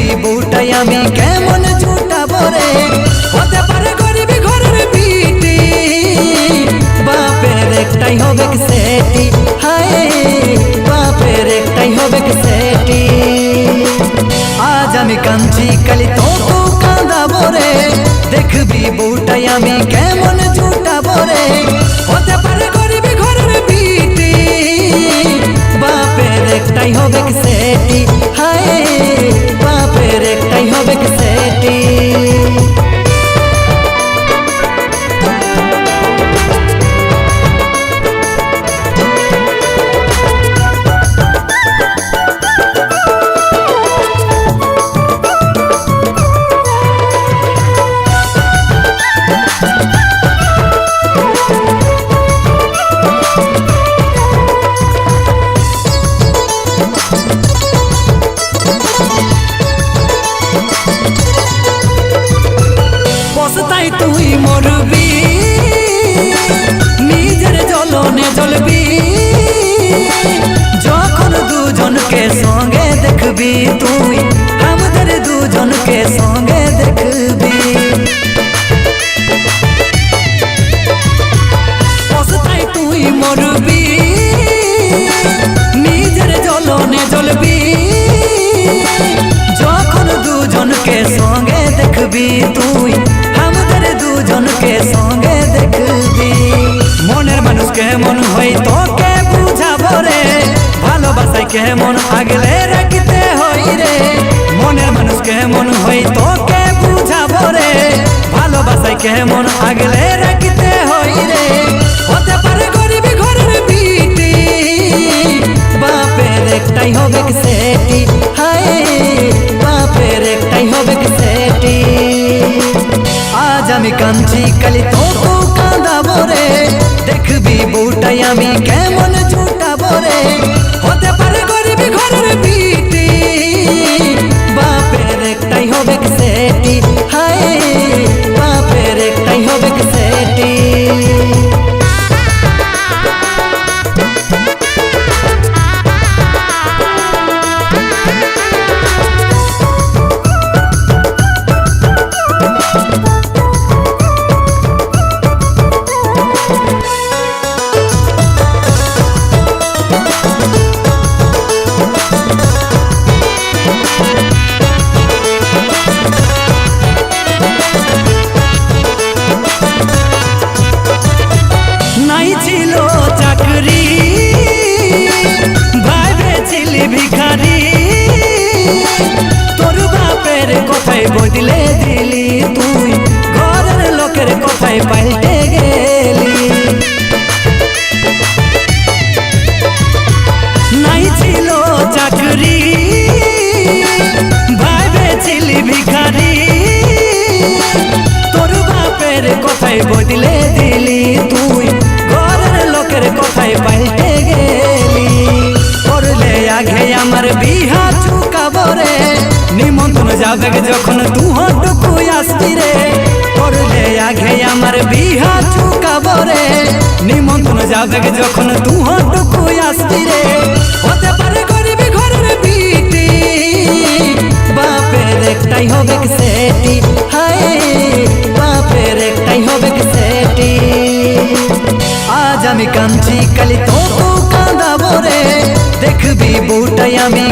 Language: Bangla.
দেখবি বউটাই আমি কেমন জুটাবো রে। হতে পারে গরিবি ঘরের বিটি, বাপের একটাই হবে সেটি, হায় বাপের একটাই হবে সেটি। আজ আমি কাঁদছি কালি তোকেও কাঁদাবো রে, দেখবি বউটাই আমি কেমন জুটাবো রে। হতে পারে গরিবি ঘরের বিটি, বাপের একটাই হবে সেটি, হায় বাপের একটাই হবে সেটি। পস্তাই তুই মরবি, নিজের জ্বলনে জ্বলবি, যখন দুজনকে সঙ্গে দেখবি তুই আমাদের দুজনকে সঙ্গে দেখবি। পস্তাই তুই মরবি, নিজের জ্বলনে জ্বলবি, যখন দুজনকে সঙ্গে দেখবি তুই আমাদের দুজনকে সঙ্গে দেখবি। মনের মানুষ কেমন হয় তোকে বুঝাবো রে, ভালোবাসায় কেমন আগলে রাখতে হই রে। মনের মানুষ কেমন হয় তোকে বুঝাবো রে, ভালোবাসায় কেমন আগলে রাখতে হই রে। হতে পারে গরিবি ঘরের বিটি, বাপের একটাই হবে সেটি, হায় বাপের একটাই হবে সেটি। আজ আমি কাঁদছি কালি তোকেও কাঁদাবো রে, দেখবি বউটাই আমি কেমন জুটাবো রে। হতে পারে গরিবি ঘরের বিটি, বাপের একটাই হবে সেটি, হায় বাপের একটাই হবে সেটি। নাই ছিল চাকরি, ভাবেছিলি ভিখারি, তোর বাপের কথাই বদলে দিলি তুই, ঘরের লোকের কথাই পাল্টে গেলি। নাই ছিল চাকরি, ভাবেছিলি ভিখারি, তোর বাপের কথাই বদলে দিলি তুই, ঘরের লোকের কথাই পাল্টে গেলি। করলে আগে আমার বিহা চুকাবো রে, নিমন্ত্রণ যাবে যখন দুহটুকু আসবি রে। করলে আগে আমার বিহা চুকাবো রে, নিমন্ত্রণ যাবে যখন দুহটুকু আসবি রে। হতে পারে গরিবি ঘরের বিটি, বাপের একটাই হবে সেটি, হায় বাপের একটাই হবে সেটি। আজ আমি কাঁদছি কালি তোকেও কাঁদাবো রে, দেখবি বউটাই আমি